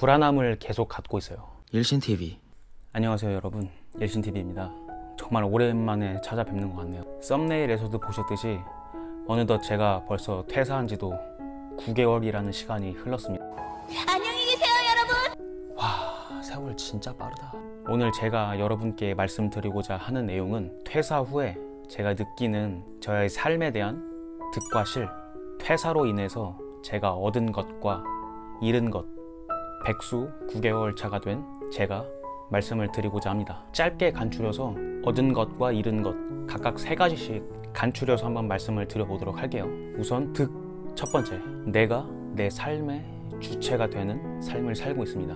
불안함을 계속 갖고 있어요. 일신TV. 안녕하세요 여러분, 일신TV입니다. 정말 오랜만에 찾아뵙는 것 같네요. 썸네일에서도 보셨듯이 어느덧 제가 벌써 퇴사한 지도 9개월이라는 시간이 흘렀습니다. 안녕히 계세요 여러분. 와, 세월 진짜 빠르다. 오늘 제가 여러분께 말씀드리고자 하는 내용은 퇴사 후에 제가 느끼는 저의 삶에 대한 득과 실, 퇴사로 인해서 제가 얻은 것과 잃은 것, 백수 9개월 차가 된 제가 말씀을 드리고자 합니다. 짧게 간추려서 얻은 것과 잃은 것 각각 3가지씩 간추려서 한번 말씀을 드려보도록 할게요. 우선 득, 첫 번째, 내가 내 삶의 주체가 되는 삶을 살고 있습니다.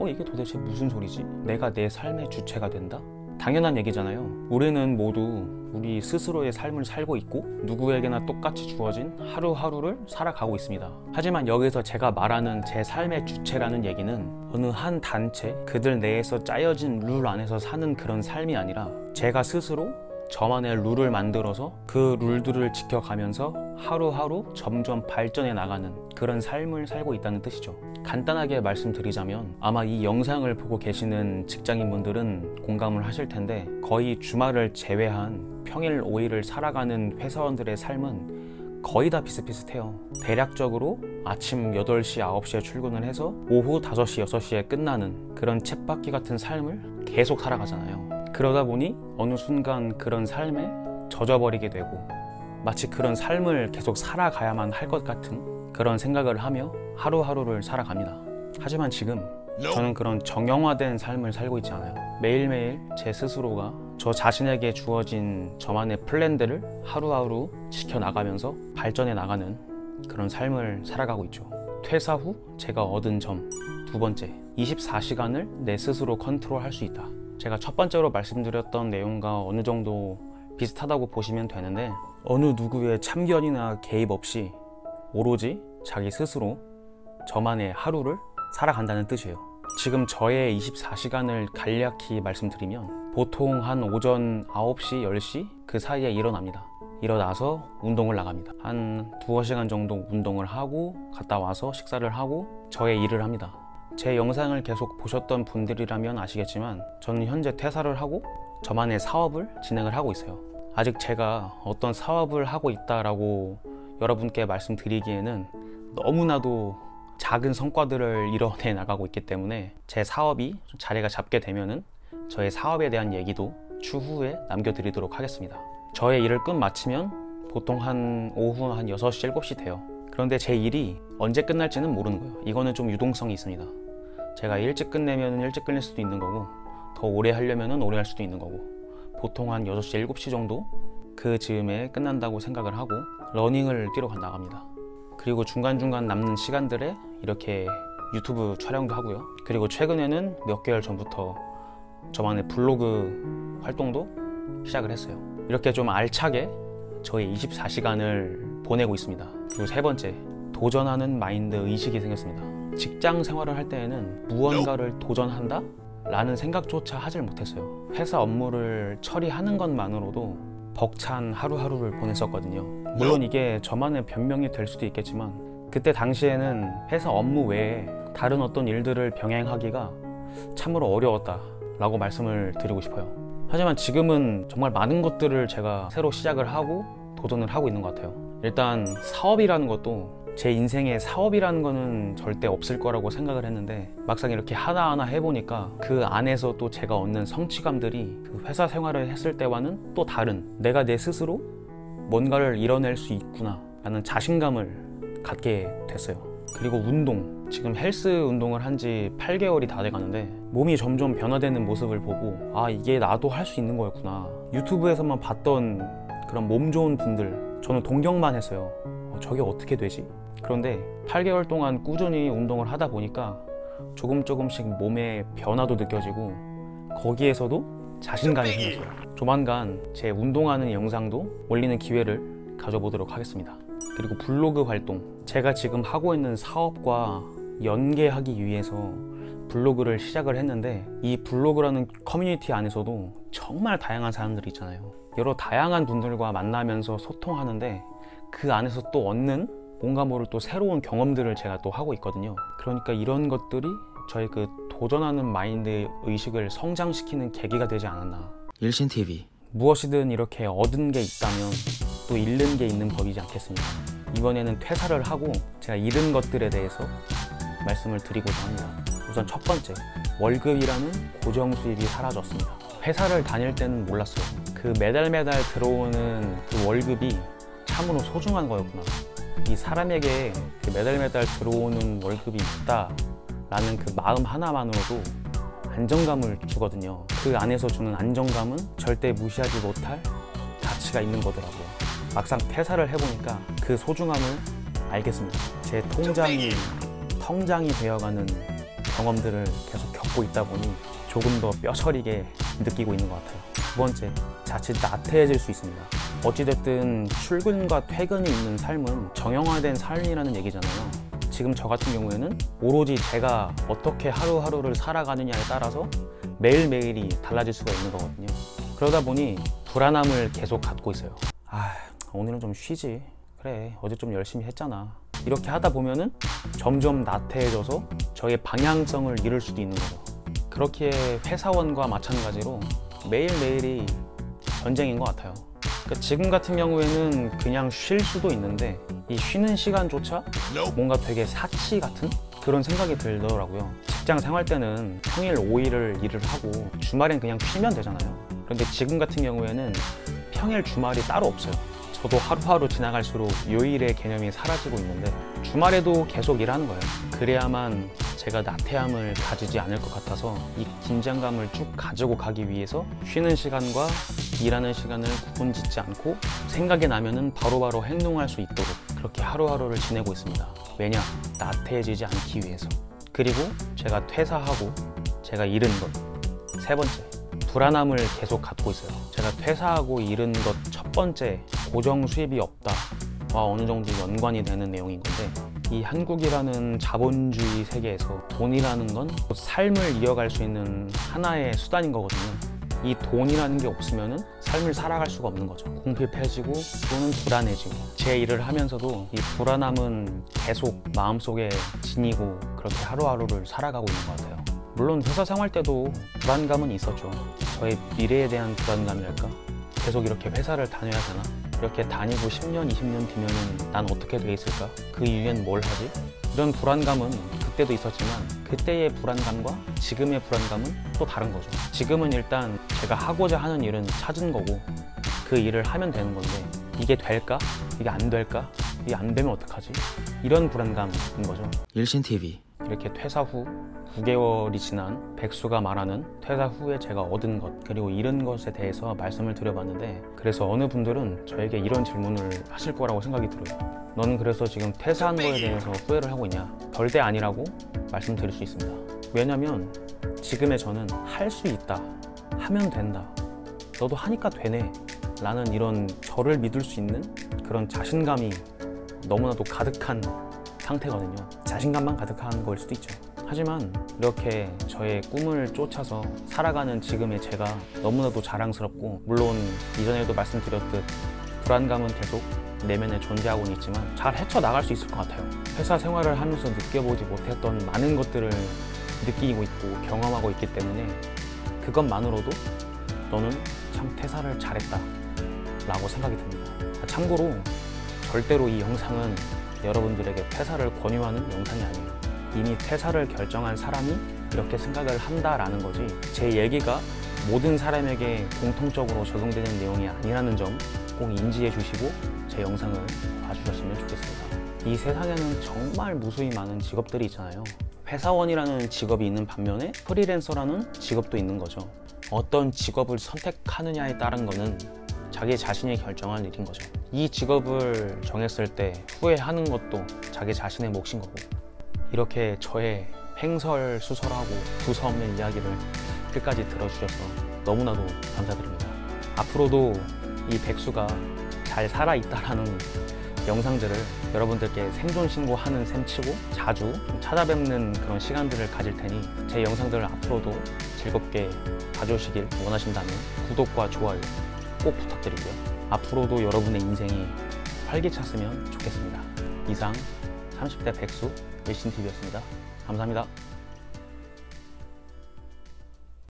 이게 도대체 무슨 소리지? 내가 내 삶의 주체가 된다? 당연한 얘기잖아요. 우리는 모두 우리 스스로의 삶을 살고 있고 누구에게나 똑같이 주어진 하루하루를 살아가고 있습니다. 하지만 여기서 제가 말하는 제 삶의 주체라는 얘기는 어느 한 단체, 그들 내에서 짜여진 룰 안에서 사는 그런 삶이 아니라 제가 스스로 저만의 룰을 만들어서 그 룰들을 지켜가면서 하루하루 점점 발전해 나가는 그런 삶을 살고 있다는 뜻이죠. 간단하게 말씀드리자면 아마 이 영상을 보고 계시는 직장인분들은 공감을 하실 텐데 거의 주말을 제외한 평일 5일을 살아가는 회사원들의 삶은 거의 다 비슷비슷해요. 대략적으로 아침 8시, 9시에 출근을 해서 오후 5시, 6시에 끝나는 그런 쳇바퀴 같은 삶을 계속 살아가잖아요. 그러다 보니 어느 순간 그런 삶에 젖어버리게 되고 마치 그런 삶을 계속 살아가야만 할 것 같은 그런 생각을 하며 하루하루를 살아갑니다. 하지만 지금 저는 그런 정형화된 삶을 살고 있지 않아요. 매일매일 제 스스로가 저 자신에게 주어진 저만의 플랜들을 하루하루 지켜나가면서 발전해 나가는 그런 삶을 살아가고 있죠. 퇴사 후 제가 얻은 점, 두 번째, 24시간을 내 스스로 컨트롤할 수 있다. 제가 첫 번째로 말씀드렸던 내용과 어느 정도 비슷하다고 보시면 되는데 어느 누구의 참견이나 개입 없이 오로지 자기 스스로 저만의 하루를 살아간다는 뜻이에요. 지금 저의 24시간을 간략히 말씀드리면 보통 한 오전 9시, 10시 그 사이에 일어납니다. 일어나서 운동을 나갑니다. 한 2-3시간 정도 운동을 하고 갔다 와서 식사를 하고 저의 일을 합니다. 제 영상을 계속 보셨던 분들이라면 아시겠지만 저는 현재 퇴사를 하고 저만의 사업을 진행을 하고 있어요. 아직 제가 어떤 사업을 하고 있다라고 여러분께 말씀드리기에는 너무나도 작은 성과들을 이뤄내 나가고 있기 때문에 제 사업이 자리가 잡게 되면은 저의 사업에 대한 얘기도 추후에 남겨드리도록 하겠습니다. 저의 일을 끝마치면 보통 한 오후 한 6시, 7시 돼요. 그런데 제 일이 언제 끝날지는 모르는 거예요. 이거는 좀 유동성이 있습니다. 제가 일찍 끝내면 일찍 끝낼 수도 있는 거고 더 오래 하려면 오래 할 수도 있는 거고 보통 한 6시, 7시 정도 그 즈음에 끝난다고 생각을 하고 러닝을 뛰러 나갑니다. 그리고 중간중간 남는 시간들에 이렇게 유튜브 촬영도 하고요. 그리고 최근에는 몇 개월 전부터 저만의 블로그 활동도 시작을 했어요. 이렇게 좀 알차게 저의 24시간을 보내고 있습니다. 그리고 세 번째, 도전하는 마인드 의식이 생겼습니다. 직장 생활을 할 때에는 무언가를 도전한다? 라는 생각조차 하질 못했어요. 회사 업무를 처리하는 것만으로도 벅찬 하루하루를 보냈었거든요. 물론 이게 저만의 변명이 될 수도 있겠지만 그때 당시에는 회사 업무 외에 다른 어떤 일들을 병행하기가 참으로 어려웠다 라고 말씀을 드리고 싶어요. 하지만 지금은 정말 많은 것들을 제가 새로 시작을 하고 도전을 하고 있는 것 같아요. 일단 사업이라는 것도 제 인생에 사업이라는 거는 절대 없을 거라고 생각을 했는데 막상 이렇게 하나하나 해보니까 그 안에서 또 제가 얻는 성취감들이 그 회사 생활을 했을 때와는 또 다른, 내가 내 스스로 뭔가를 이뤄낼 수 있구나 라는 자신감을 갖게 됐어요. 그리고 운동, 지금 헬스 운동을 한 지 8개월이 다 돼가는데 몸이 점점 변화되는 모습을 보고 아, 이게 나도 할 수 있는 거였구나. 유튜브에서만 봤던 그런 몸 좋은 분들 저는 동경만 했어요. 저게 어떻게 되지? 그런데 8개월 동안 꾸준히 운동을 하다 보니까 조금씩 몸의 변화도 느껴지고 거기에서도 자신감이 생겼어요. 조만간 제 운동하는 영상도 올리는 기회를 가져보도록 하겠습니다. 그리고 블로그 활동, 제가 지금 하고 있는 사업과 연계하기 위해서 블로그를 시작을 했는데 이 블로그라는 커뮤니티 안에서도 정말 다양한 사람들이 있잖아요. 여러 다양한 분들과 만나면서 소통하는데 그 안에서 또 얻는 뭔가 모를 또 새로운 경험들을 제가 또 하고 있거든요. 그러니까 이런 것들이 저희 그 도전하는 마인드 의식을 성장시키는 계기가 되지 않았나. 일신TV. 무엇이든 이렇게 얻은 게 있다면 또 잃는 게 있는 법이지 않겠습니까? 이번에는 퇴사를 하고 제가 잃은 것들에 대해서 말씀을 드리고자 합니다. 우선 첫 번째, 월급이라는 고정 수입이 사라졌습니다. 회사를 다닐 때는 몰랐어요. 그 매달 들어오는 그 월급이 참으로 소중한 거였구나. 이 사람에게 그 매달 들어오는 월급이 있다라는 그 마음 하나만으로도 안정감을 주거든요. 그 안에서 주는 안정감은 절대 무시하지 못할 가치가 있는 거더라고요. 막상 퇴사를 해보니까 그 소중함을 알겠습니다. 제 통장이 되어가는 경험들을 계속 겪고 있다 보니 조금 더 뼈저리게 느끼고 있는 것 같아요. 두 번째, 자칫 나태해질 수 있습니다. 어찌됐든 출근과 퇴근이 있는 삶은 정형화된 삶이라는 얘기잖아요. 지금 저 같은 경우에는 오로지 제가 어떻게 하루하루를 살아가느냐에 따라서 매일매일이 달라질 수가 있는 거거든요. 그러다 보니 불안함을 계속 갖고 있어요. 오늘은 좀 쉬지. 그래, 어제 좀 열심히 했잖아. 이렇게 하다 보면은 점점 나태해져서 저의 방향성을 잃을 수도 있는 거죠. 그렇기에 회사원과 마찬가지로 매일매일이 전쟁인 것 같아요. 그러니까 지금 같은 경우에는 그냥 쉴 수도 있는데 이 쉬는 시간조차 뭔가 되게 사치 같은 그런 생각이 들더라고요. 직장 생활 때는 평일 5일을 일을 하고 주말엔 그냥 쉬면 되잖아요. 그런데 지금 같은 경우에는 평일 주말이 따로 없어요. 저도 하루하루 지나갈수록 요일의 개념이 사라지고 있는데 주말에도 계속 일하는 거예요. 그래야만 제가 나태함을 가지지 않을 것 같아서 이 긴장감을 쭉 가지고 가기 위해서 쉬는 시간과 일하는 시간을 구분짓지 않고 생각이 나면은 바로바로 행동할 수 있도록 그렇게 하루하루를 지내고 있습니다. 왜냐? 나태해지지 않기 위해서. 그리고 제가 퇴사하고 제가 잃은 것. 세 번째, 불안함을 계속 갖고 있어요. 제가 퇴사하고 잃은 것 첫 번째, 고정 수입이 없다와 어느 정도 연관이 되는 내용인 건데 이 한국이라는 자본주의 세계에서 돈이라는 건 삶을 이어갈 수 있는 하나의 수단인 거거든요. 이 돈이라는 게 없으면 삶을 살아갈 수가 없는 거죠. 궁핍해지고 또는 불안해지고 제 일을 하면서도 이 불안함은 계속 마음속에 지니고 그렇게 하루하루를 살아가고 있는 것 같아요. 물론 회사 생활 때도 불안감은 있었죠. 저의 미래에 대한 불안감이랄까? 계속 이렇게 회사를 다녀야 되나? 이렇게 다니고 10년, 20년 뒤면은 난 어떻게 돼 있을까? 그 이후엔 뭘 하지? 이런 불안감은 그때도 있었지만 그때의 불안감과 지금의 불안감은 또 다른 거죠. 지금은 일단 제가 하고자 하는 일은 찾은 거고 그 일을 하면 되는 건데 이게 될까? 이게 안 될까? 이게 안 되면 어떡하지? 이런 불안감인 거죠. 일신TV. 이렇게 퇴사 후 9개월이 지난 백수가 말하는 퇴사 후에 제가 얻은 것 그리고 잃은 것에 대해서 말씀을 드려봤는데 그래서 어느 분들은 저에게 이런 질문을 하실 거라고 생각이 들어요. 너는 그래서 지금 퇴사한 거에 대해서 후회를 하고 있냐? 절대 아니라고 말씀드릴 수 있습니다. 왜냐면 지금의 저는 할 수 있다, 하면 된다, 너도 하니까 되네 라는 이런 저를 믿을 수 있는 그런 자신감이 너무나도 가득한 상태거든요. 자신감만 가득한 거일 수도 있죠. 하지만 이렇게 저의 꿈을 쫓아서 살아가는 지금의 제가 너무나도 자랑스럽고 물론 이전에도 말씀드렸듯 불안감은 계속 내면에 존재하고는 있지만 잘 헤쳐나갈 수 있을 것 같아요. 회사 생활을 하면서 느껴보지 못했던 많은 것들을 느끼고 있고 경험하고 있기 때문에 그것만으로도 너는 참 퇴사를 잘했다 라고 생각이 듭니다. 참고로 절대로 이 영상은 여러분들에게 퇴사를 권유하는 영상이 아니에요. 이미 퇴사를 결정한 사람이 이렇게 생각을 한다라는 거지 제 얘기가 모든 사람에게 공통적으로 적용되는 내용이 아니라는 점 꼭 인지해 주시고 제 영상을 봐주셨으면 좋겠습니다. 이 세상에는 정말 무수히 많은 직업들이 있잖아요. 회사원이라는 직업이 있는 반면에 프리랜서라는 직업도 있는 거죠. 어떤 직업을 선택하느냐에 따른 거는 자기 자신이 결정할 일인 거죠. 이 직업을 정했을 때 후회하는 것도 자기 자신의 몫인 거고 이렇게 저의 횡설수설하고 두서없는 이야기를 끝까지 들어주셔서 너무나도 감사드립니다. 앞으로도 이 백수가 잘 살아있다라는 영상들을 여러분들께 생존 신고하는 셈 치고 자주 좀 찾아뵙는 그런 시간들을 가질 테니 제 영상들을 앞으로도 즐겁게 봐주시길 원하신다면 구독과 좋아요 꼭 부탁드리고요. 앞으로도 여러분의 인생이 활기찼으면 좋겠습니다. 이상 30대 백수 일신TV였습니다. 감사합니다.